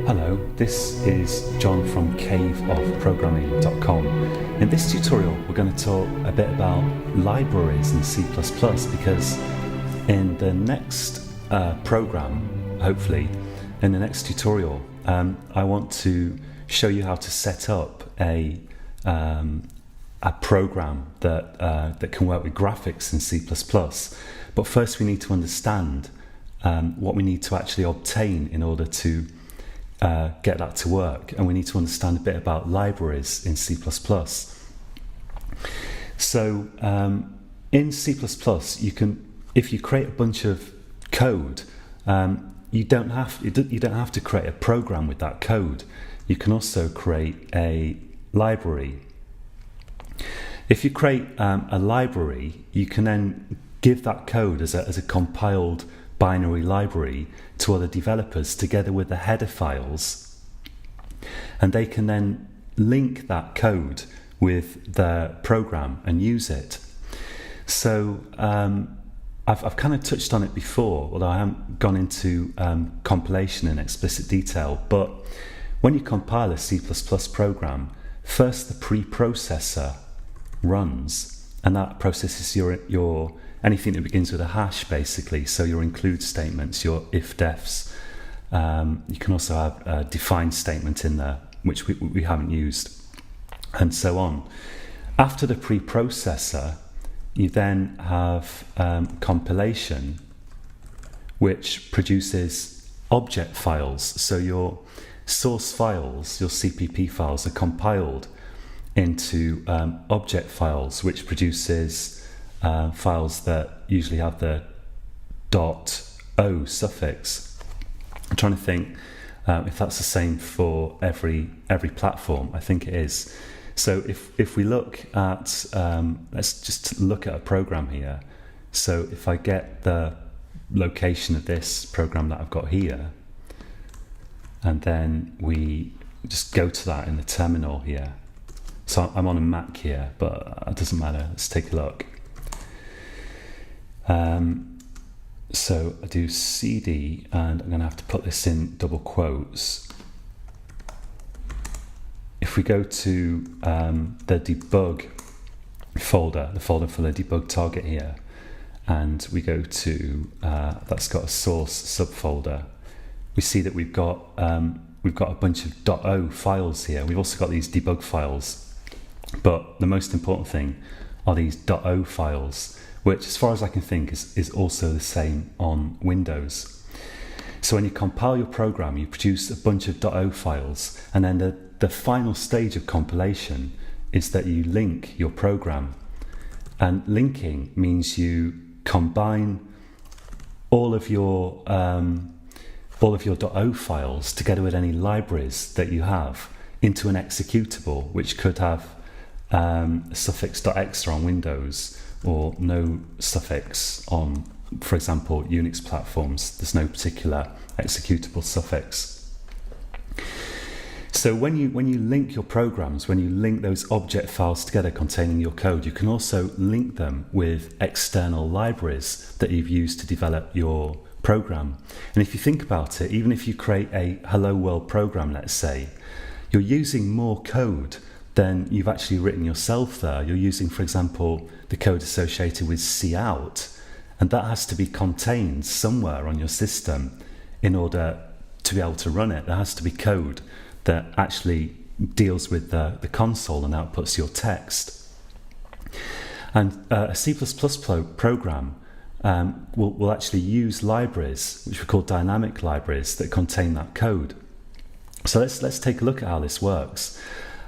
Hello, this is John from caveofprogramming.com. In this tutorial we're going to talk a bit about libraries in C++ because in the next program, hopefully in the next tutorial, I want to show you how to set up a program that can work with graphics in C++. But first we need to understand what we need to actually obtain in order to get that to work, and we need to understand a bit about libraries in C++. So in C++, you can, if you create a bunch of code, you don't have to create a program with that code. You can also create a library. If you create a library, you can then give that code as a compiled binary library to other developers together with the header files, and they can then link that code with their program and use it. So I've kind of touched on it before, although I haven't gone into compilation in explicit detail. But when you compile a C++ program, first the preprocessor runs, and that processes your anything that begins with a hash, basically. So your include statements, your if-defs. You can also have a define statement in there, which we haven't used, and so on. After the preprocessor, you then have compilation, which produces object files. So your source files, your CPP files, are compiled into object files, which produces files that usually have the .o suffix. I'm trying to think if that's the same for every platform. I think it is. So if we look at, let's just look at a program here. So if I get the location of this program that I've got here, and then we just go to that in the terminal here. So I'm on a Mac here, but it doesn't matter. Let's take a look. So I do cd, and I'm going to have to put this in double quotes. If we go to the debug folder, the folder for the debug target here, and we go to that's got a source subfolder, we see that we've got a bunch of .o files here. We've also got these debug files, but the most important thing are these .o files, which, as far as I can think, is also the same on Windows. So when you compile your program, you produce a bunch of .o files, and then the final stage of compilation is that you link your program. And linking means you combine all of your .o files together with any libraries that you have into an executable, which could have a suffix .extra on Windows, or no suffix on, for example, Unix platforms. There's no particular executable suffix. So when you link your programs, when you link those object files together containing your code, you can also link them with external libraries that you've used to develop your program. And if you think about it, even if you create a Hello World program, let's say, you're using more code than you've actually written yourself there. You're using, for example, the code associated with cout, and that has to be contained somewhere on your system in order to be able to run it. There has to be code that actually deals with the console and outputs your text. And a C++ program will actually use libraries, which we call dynamic libraries, that contain that code. So let's take a look at how this works.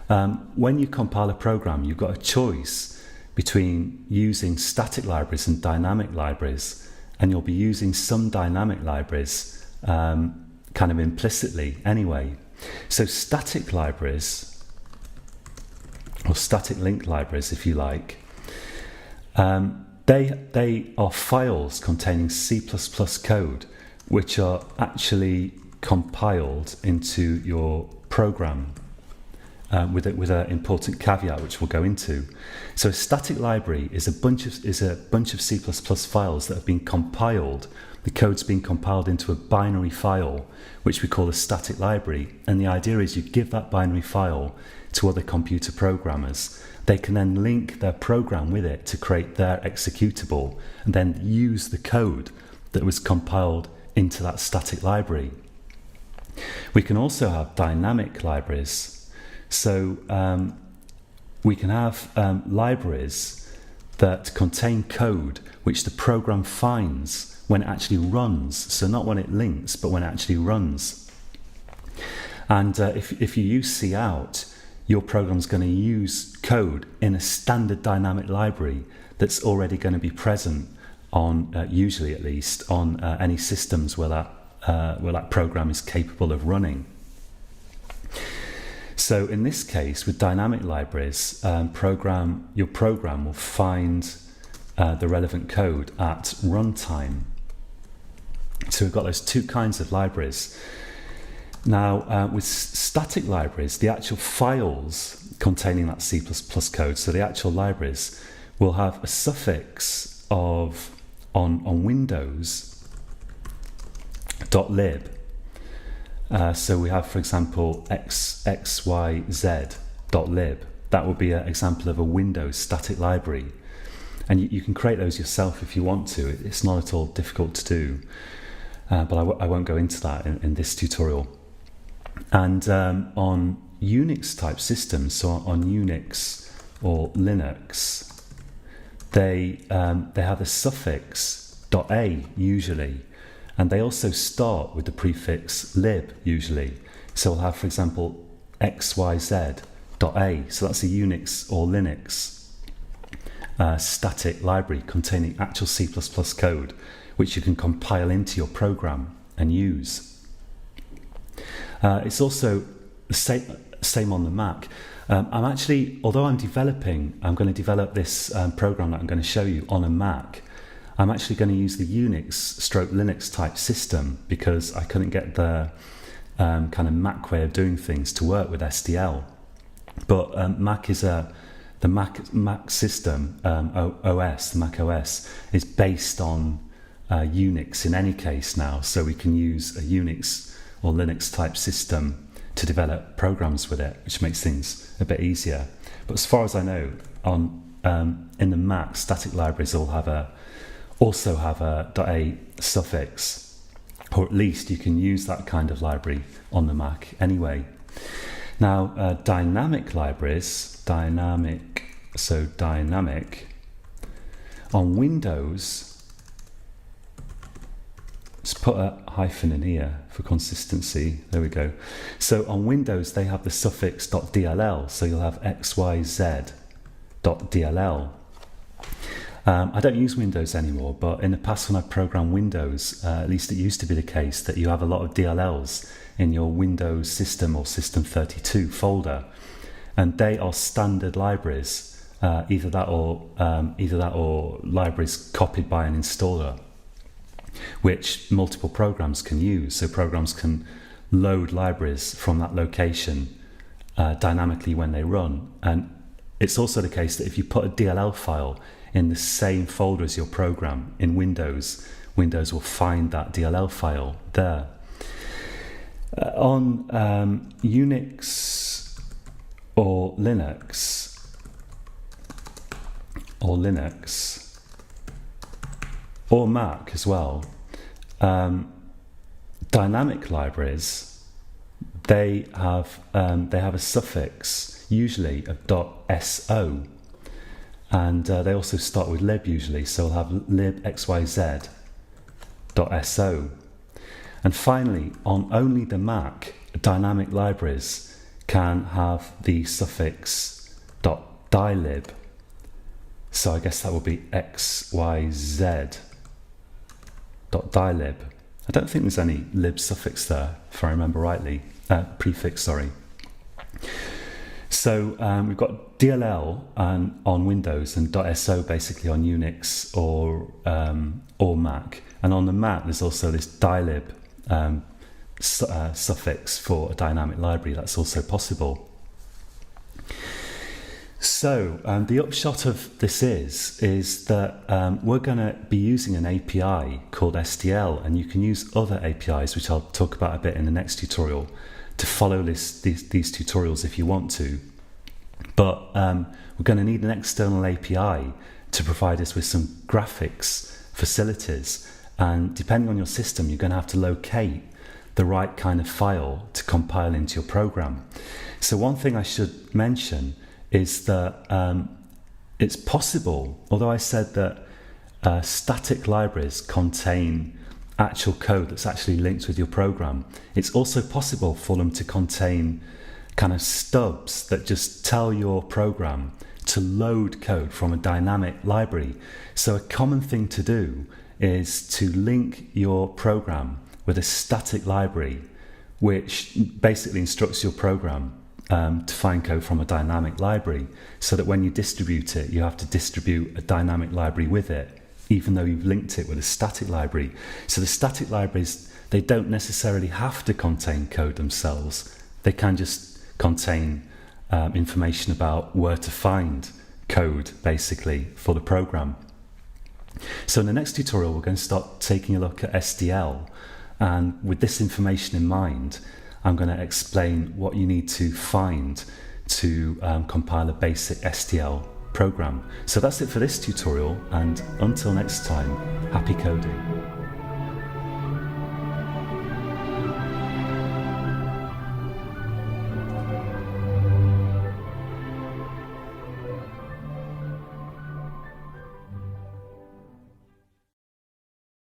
When you compile a program, you've got a choice between using static libraries and dynamic libraries, and you'll be using some dynamic libraries kind of implicitly anyway. So static libraries, or static link libraries if you like, they are files containing C++ code which are actually compiled into your program. with an important caveat which we'll go into. So a static library is a bunch of C++ files that have been compiled. The code's been compiled into a binary file, which we call a static library. And the idea is you give that binary file to other computer programmers. They can then link their program with it to create their executable and then use the code that was compiled into that static library. We can also have dynamic libraries. So we can have libraries that contain code which the program finds when it actually runs. So not when it links, but when it actually runs. And if you use cout, your program's going to use code in a standard dynamic library that's already going to be present on, usually at least, on any systems where that program is capable of running. So in this case, with dynamic libraries, your program will find the relevant code at runtime. So we've got those two kinds of libraries. Now, with static libraries, the actual files containing that C++ code, so the actual libraries, will have a suffix of, on Windows, .lib. So we have, for example, xyz.lib. That would be an example of a Windows static library. And you can create those yourself if you want to. It's not at all difficult to do. But I won't go into that in this tutorial. And on Unix type systems, so on Unix or Linux, they have a suffix .a usually. And they also start with the prefix lib usually. So we'll have, for example, xyz.a. So that's a Unix or Linux static library containing actual C++ code, which you can compile into your program and use. It's also the same on the Mac. Although I'm going to develop this program that I'm going to show you on a Mac. I'm actually going to use the Unix/Linux type system because I couldn't get the kind of Mac way of doing things to work with SDL. But Mac is the Mac system, OS, the Mac OS, is based on Unix in any case now. So we can use a Unix or Linux type system to develop programs with it, which makes things a bit easier. But as far as I know, in the Mac, static libraries also have a .a suffix, or at least you can use that kind of library on the Mac anyway. Now, dynamic libraries, dynamic on Windows. Let's put a hyphen in here for consistency. There we go. So on Windows, they have the suffix .dll, so you'll have xyz.dll. I don't use Windows anymore, but in the past when I programmed Windows, at least it used to be the case that you have a lot of DLLs in your Windows system or System32 folder, and they are standard libraries, either that or libraries copied by an installer, which multiple programs can use. So programs can load libraries from that location dynamically when they run. And it's also the case that if you put a DLL file in the same folder as your program in Windows, Windows will find that DLL file there. On Unix or Linux, or Mac as well, dynamic libraries, they have a suffix usually of .so. And they also start with lib usually, so we'll have lib xyz.so. And finally, on only the Mac, dynamic libraries can have the suffix .dylib. So I guess that will be xyz.dylib. I don't think there's any lib suffix there, if I remember rightly. Prefix, sorry. So we've got DLL on Windows and .so basically on Unix or Mac. And on the Mac, there's also this dylib suffix for a dynamic library. That's also possible. So the upshot of this is that we're going to be using an API called SDL, and you can use other APIs, which I'll talk about a bit in the next tutorial, to follow these tutorials if you want to. But we're going to need an external API to provide us with some graphics facilities, and depending on your system, you're going to have to locate the right kind of file to compile into your program. So one thing I should mention is that it's possible, although I said that static libraries contain actual code that's actually linked with your program, it's also possible for them to contain kind of stubs that just tell your program to load code from a dynamic library. So a common thing to do is to link your program with a static library, which basically instructs your program to find code from a dynamic library, so that when you distribute it, you have to distribute a dynamic library with it, even though you've linked it with a static library. So the static libraries, they don't necessarily have to contain code themselves. They can just contain information about where to find code, basically, for the program. So in the next tutorial, we're going to start taking a look at SDL, and with this information in mind, I'm going to explain what you need to find to compile a basic SDL program. So that's it for this tutorial, and until next time, happy coding.